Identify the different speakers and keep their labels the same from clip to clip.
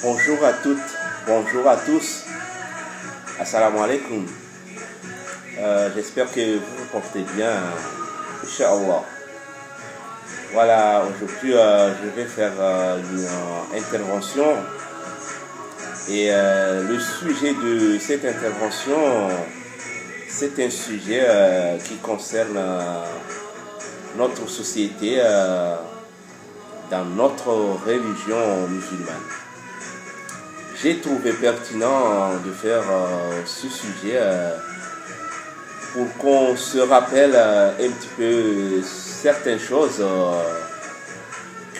Speaker 1: Bonjour à toutes, bonjour à tous. Assalamu alaikum. J'espère que vous vous portez bien. Inch'Allah. Voilà, aujourd'hui je vais faire une intervention. Et le sujet de cette intervention, c'est un sujet qui concerne notre société dans notre religion musulmane. J'ai trouvé pertinent de faire ce sujet pour qu'on se rappelle un petit peu certaines choses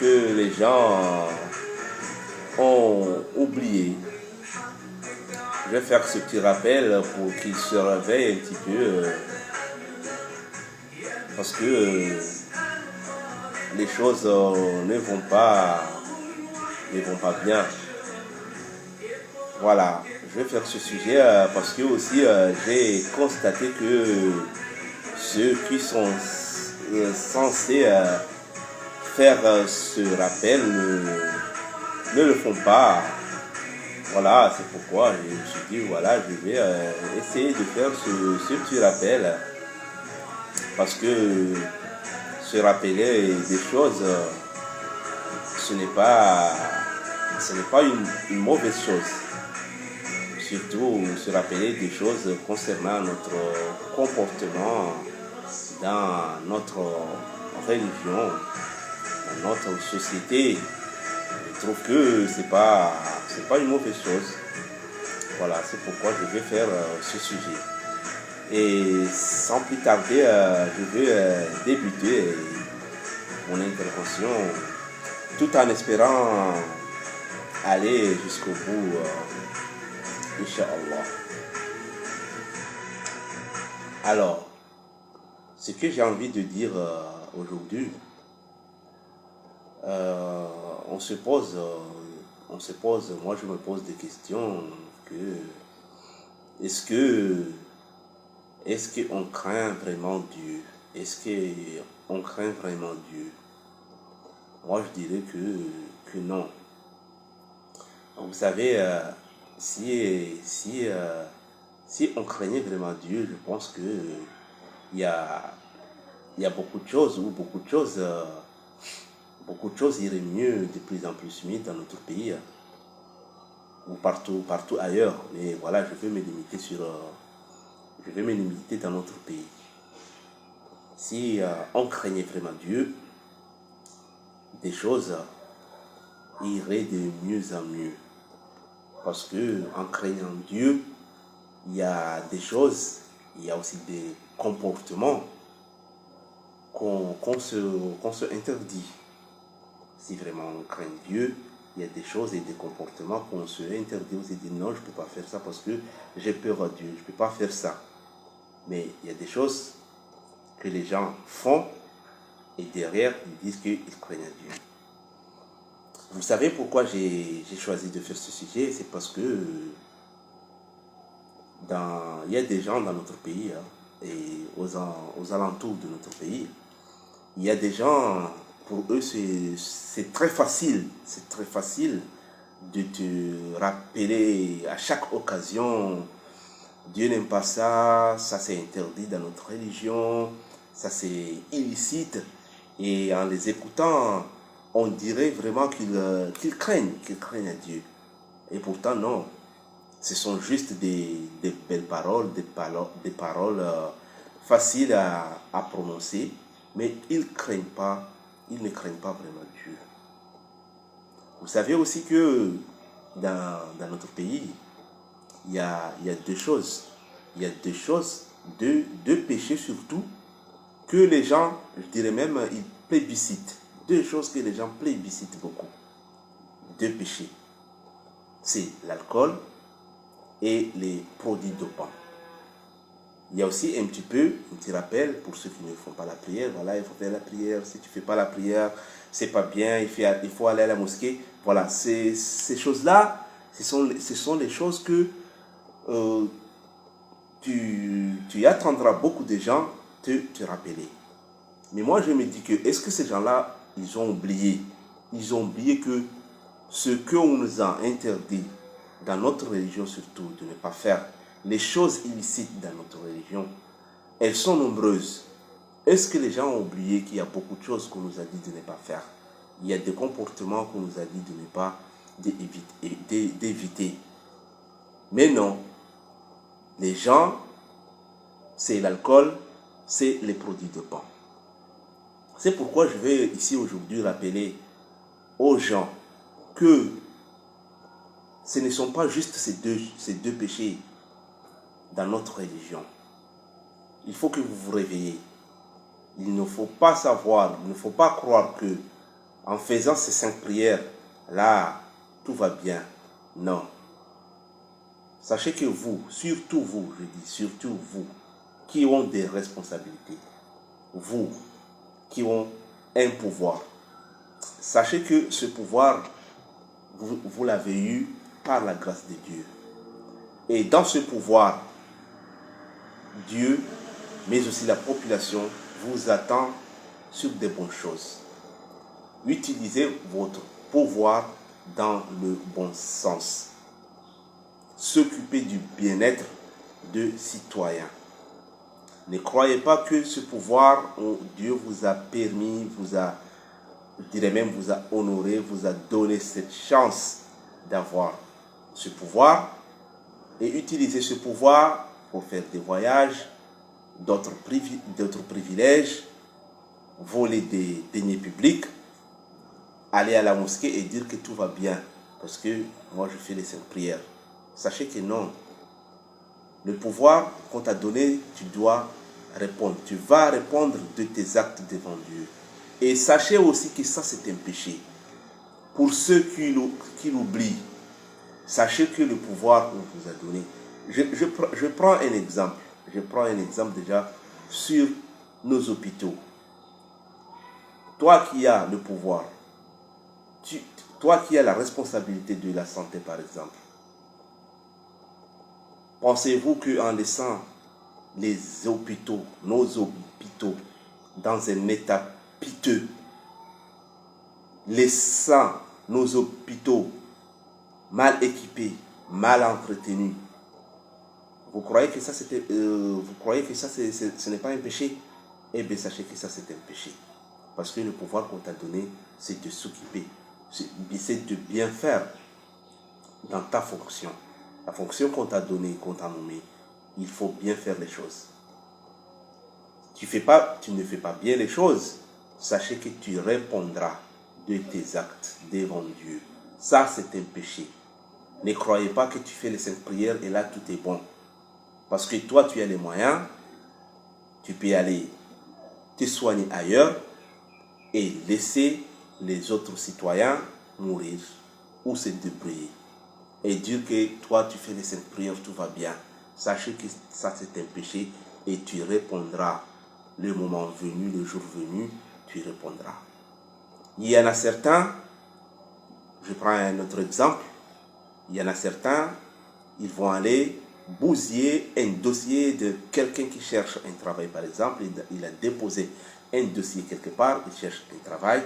Speaker 1: que les gens ont oubliées. Je vais faire ce petit rappel pour qu'ils se réveillent un petit peu parce que les choses ne vont pas bien. Voilà, je vais faire ce sujet parce que aussi j'ai constaté que ceux qui sont censés faire ce rappel ne le font pas. Voilà, c'est pourquoi je me suis dit, voilà, je vais essayer de faire ce petit rappel parce que se rappeler des choses, ce n'est pas une mauvaise chose. Surtout se rappeler des choses concernant notre comportement dans notre religion, dans notre société. Je trouve que c'est pas une mauvaise chose. Voilà, c'est pourquoi je vais faire ce sujet. Et sans plus tarder, je vais débuter mon intervention tout en espérant aller jusqu'au bout. Inch'Allah. Alors, ce que j'ai envie de dire aujourd'hui, on se pose, moi je me pose des questions est-ce qu'on craint vraiment Dieu? Est-ce qu'on craint vraiment Dieu? Moi je dirais que non. Vous savez, si on craignait vraiment Dieu, je pense que il y a beaucoup de choses iraient mieux, de plus en plus mieux dans notre pays ou partout ailleurs. Mais voilà, je vais me limiter dans notre pays. Si on craignait vraiment Dieu, des choses iraient de mieux en mieux. Parce que en craignant Dieu, il y a des choses, il y a aussi des comportements qu'on se interdit. Si vraiment on craint Dieu, il y a des choses et des comportements qu'on se interdit. On se dit non, je ne peux pas faire ça parce que j'ai peur à Dieu, je ne peux pas faire ça. Mais il y a des choses que les gens font et derrière ils disent qu'ils craignent Dieu. Vous savez pourquoi j'ai choisi de faire ce sujet? C'est parce que il y a des gens dans notre pays et aux alentours de notre pays, il y a des gens, pour eux c'est très facile de te rappeler à chaque occasion, Dieu n'aime pas ça, ça c'est interdit dans notre religion, ça c'est illicite. Et en les écoutant, on dirait vraiment qu'ils craignent à Dieu. Et pourtant, non. Ce sont juste des belles paroles, des paroles faciles à prononcer, mais ils ne craignent pas vraiment Dieu. Vous savez aussi que dans notre pays, il y a deux choses. Il y a deux choses, deux péchés surtout, que les gens, je dirais même, ils plébiscitent. Deux choses que les gens plébiscitent beaucoup. Deux péchés. C'est l'alcool et les produits dopants. Il y a aussi un petit rappel pour ceux qui ne font pas la prière. Voilà, il faut faire la prière. Si tu ne fais pas la prière, c'est pas bien. Il faut aller à la mosquée. Voilà, ces choses-là, ce sont les choses que euh, tu attendras beaucoup de gens te rappeler. Mais moi, je me dis que, est-ce que ces gens-là, ils ont oublié? Ils ont oublié que ce qu'on nous a interdit, dans notre religion surtout, de ne pas faire, les choses illicites dans notre religion, elles sont nombreuses. Est-ce que les gens ont oublié qu'il y a beaucoup de choses qu'on nous a dit de ne pas faire? Il y a des comportements qu'on nous a dit de ne pas d'éviter. Mais non, les gens, c'est l'alcool, c'est les produits de pan. C'est pourquoi je vais ici aujourd'hui rappeler aux gens que ce ne sont pas juste ces deux péchés dans notre religion. Il faut que vous vous réveillez. Il ne faut pas savoir, il ne faut pas croire que en faisant ces 5 prières, là, tout va bien. Non. Sachez que vous, surtout vous, je dis surtout vous, qui ont des responsabilités, vous, qui ont un pouvoir, sachez que ce pouvoir, vous l'avez eu par la grâce de Dieu. Et dans ce pouvoir, Dieu, mais aussi la population, vous attend sur des bonnes choses. Utilisez votre pouvoir dans le bon sens. S'occuper du bien-être de citoyens. Ne croyez pas que ce pouvoir, Dieu vous a permis, je dirais même vous a honoré, vous a donné cette chance d'avoir ce pouvoir et utiliser ce pouvoir pour faire des voyages, d'autres privilèges, voler des deniers publics, aller à la mosquée et dire que tout va bien parce que moi je fais les 5 prières. Sachez que non. Le pouvoir qu'on t'a donné, tu dois répondre. Tu vas répondre de tes actes devant Dieu. Et sachez aussi que ça, c'est un péché. Pour ceux qui l'oublient, sachez que le pouvoir qu'on vous a donné. Je prends un exemple. Je prends un exemple déjà sur nos hôpitaux. Toi qui as le pouvoir, toi qui as la responsabilité de la santé par exemple, pensez-vous qu'en laissant les hôpitaux, nos hôpitaux, dans un état piteux, laissant nos hôpitaux mal équipés, mal entretenus, vous croyez que ça, ce n'est pas un péché? Eh bien, sachez que ça, c'est un péché. Parce que le pouvoir qu'on t'a donné, c'est de s'occuper, c'est de bien faire dans ta fonction. La fonction qu'on t'a donnée, qu'on t'a nommée, il faut bien faire les choses. Tu ne fais pas bien les choses, sachez que tu répondras de tes actes devant Dieu. Ça, c'est un péché. Ne croyez pas que tu fais les 5 prières et là, tout est bon. Parce que toi, tu as les moyens, tu peux aller te soigner ailleurs et laisser les autres citoyens mourir ou se débrouiller. Et dire que toi, tu fais les 5 prières, tout va bien. Sachez que ça, c'est un péché et tu répondras. Le moment venu, le jour venu, tu répondras. Il y en a certains, je prends un autre exemple, il y en a certains, ils vont aller bousiller un dossier de quelqu'un qui cherche un travail, par exemple. Il a déposé un dossier quelque part, il cherche un travail,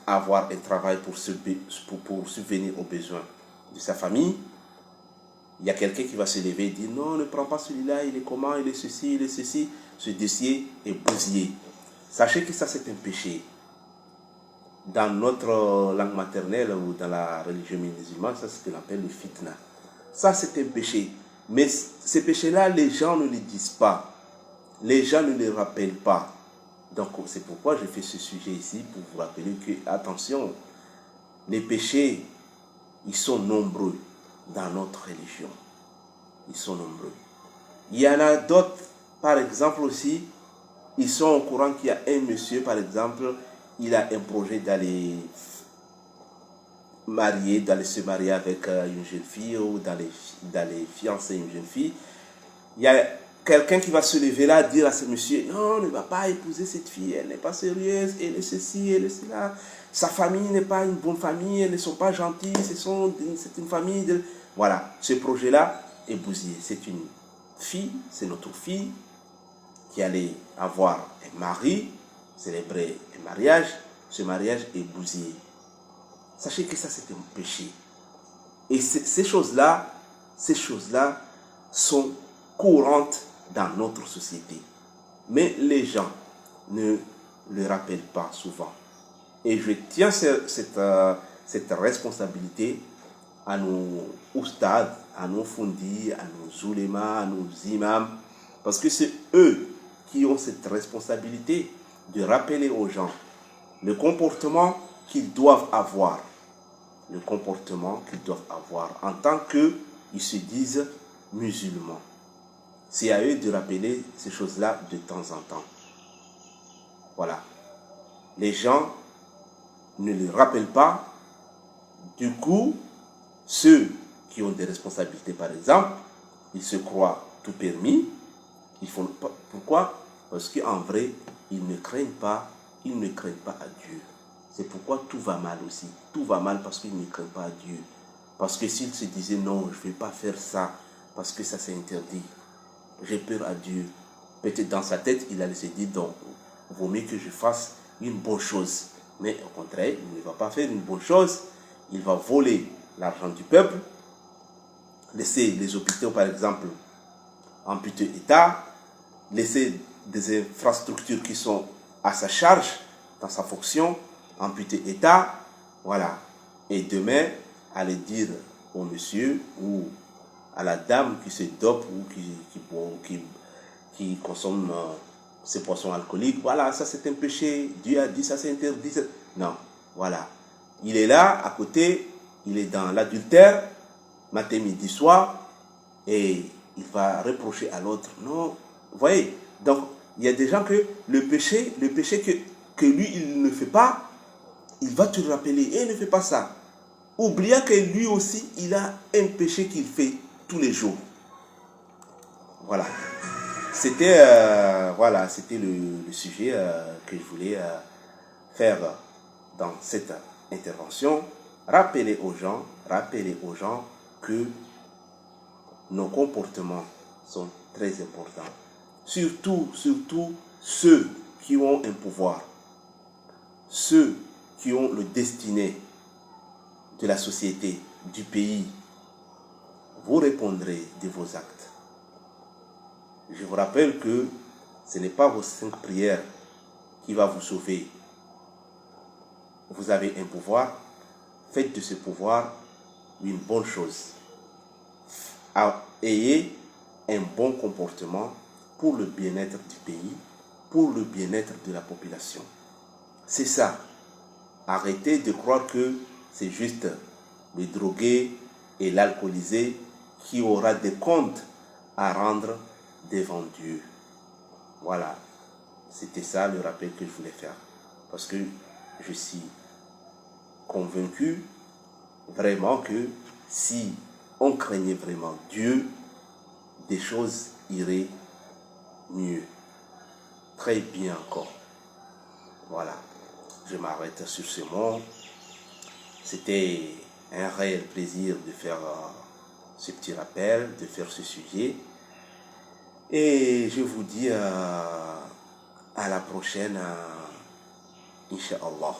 Speaker 1: avoir un travail pour subvenir aux besoins de sa famille. Il y a quelqu'un qui va se lever et dire non, ne prends pas celui-là, il est comment, il est ceci, il est ceci. Ce dossier est bousillé. Sachez que ça, c'est un péché. Dans notre langue maternelle ou dans la religion musulmane, ça, c'est ce qu'on appelle le fitna. Ça, c'est un péché. Mais ces péchés-là, les gens ne les disent pas. Les gens ne les rappellent pas. Donc, c'est pourquoi je fais ce sujet ici, pour vous rappeler que, attention, les péchés, ils sont nombreux dans notre religion. Ils sont nombreux. Il y en a d'autres, par exemple aussi, ils sont au courant qu'il y a un monsieur, par exemple, il a un projet d'aller se marier avec une jeune fille ou d'aller fiancer une jeune fille. Il y a quelqu'un qui va se lever là, dire à ce monsieur, non, ne va pas épouser cette fille, elle n'est pas sérieuse, elle est ceci, elle est cela. Sa famille n'est pas une bonne famille, elles ne sont pas gentilles, c'est une famille de... Voilà, ce projet-là, est bousillée. C'est une fille, c'est notre fille qui allait avoir un mari, célébrer un mariage. Ce mariage est bousillé. Sachez que ça, c'est un péché. Et ces choses-là sont courantes dans notre société. Mais les gens ne le rappellent pas souvent. Et je tiens cette responsabilité à nos oustats, à nos fundis, à nos oulémas, à nos imams, parce que c'est eux qui ont cette responsabilité de rappeler aux gens le comportement qu'ils doivent avoir. Le comportement qu'ils doivent avoir en tant qu'ils se disent musulmans. C'est à eux de rappeler ces choses-là de temps en temps. Voilà. Les gens ne le rappellent pas. Du coup, ceux qui ont des responsabilités, par exemple, ils se croient tout permis. Ils font pas. Pourquoi? Parce qu'en vrai, ils ne craignent pas à Dieu. C'est pourquoi tout va mal aussi. Tout va mal parce qu'ils ne craignent pas à Dieu. Parce que s'ils se disaient non, je ne vais pas faire ça, parce que ça c'est interdit, j'ai peur à Dieu. Peut-être dans sa tête, il allait se dire donc, vaut mieux que je fasse une bonne chose. Mais au contraire, il ne va pas faire une bonne chose. Il va voler l'argent du peuple, laisser les hôpitaux, par exemple, en piteux état, laisser des infrastructures qui sont à sa charge, dans sa fonction, en piteux état, voilà. Et demain, aller dire au monsieur ou à la dame qui se dope ou qui consomme ces poissons alcooliques, voilà, ça c'est un péché, Dieu a dit ça c'est interdit. Non, voilà. Il est là, à côté, il est dans l'adultère, matin, midi, soir, et il va reprocher à l'autre. Non, vous voyez, donc il y a des gens que le péché que lui il ne fait pas, il va te rappeler, et ne fais pas ça. Oubliant que lui aussi, il a un péché qu'il fait tous les jours. Voilà. C'était le sujet que je voulais faire dans cette intervention. Rappeler aux gens que nos comportements sont très importants. Surtout ceux qui ont un pouvoir, ceux qui ont le destiné de la société, du pays. Vous répondrez de vos actes. Je vous rappelle que ce n'est pas vos 5 prières qui va vous sauver. Vous avez un pouvoir, faites de ce pouvoir une bonne chose. Ayez un bon comportement pour le bien-être du pays, pour le bien-être de la population. C'est ça. Arrêtez de croire que c'est juste le drogué et l'alcoolisé qui aura des comptes à rendre devant Dieu. Voilà. C'était ça le rappel que je voulais faire. Parce que je suis convaincu vraiment que si on craignait vraiment Dieu, des choses iraient mieux. Très bien encore. Voilà. Je m'arrête sur ce mot. C'était un réel plaisir de faire ce petit rappel, de faire ce sujet. Et je vous dis à la prochaine, Inch'Allah.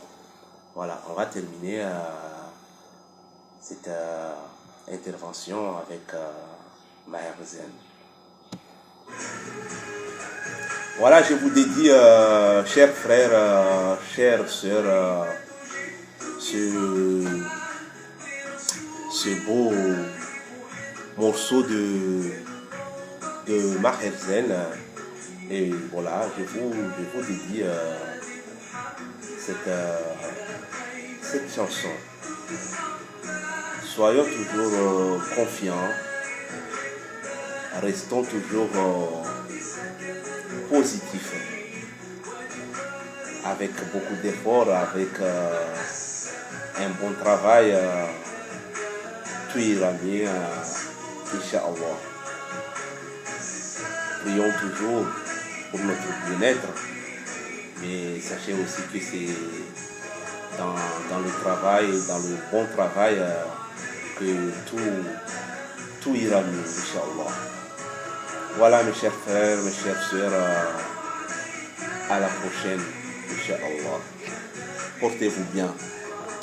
Speaker 1: Voilà, on va terminer cette intervention avec Maher Zen. Voilà, je vous dédie, chers frères, chères sœurs, ce beau morceau de Maher Zen. Et voilà, je vous dédie cette chanson. Soyons toujours confiants, restons toujours positifs, avec beaucoup d'efforts, avec un bon travail, tout ira bien, Inch'Allah. Prions toujours pour notre bien-être, mais sachez aussi que c'est dans le travail, dans le bon travail, que tout ira mieux, Inch'Allah. Voilà mes chers frères, mes chères sœurs, à la prochaine, Inch'Allah. Portez-vous bien.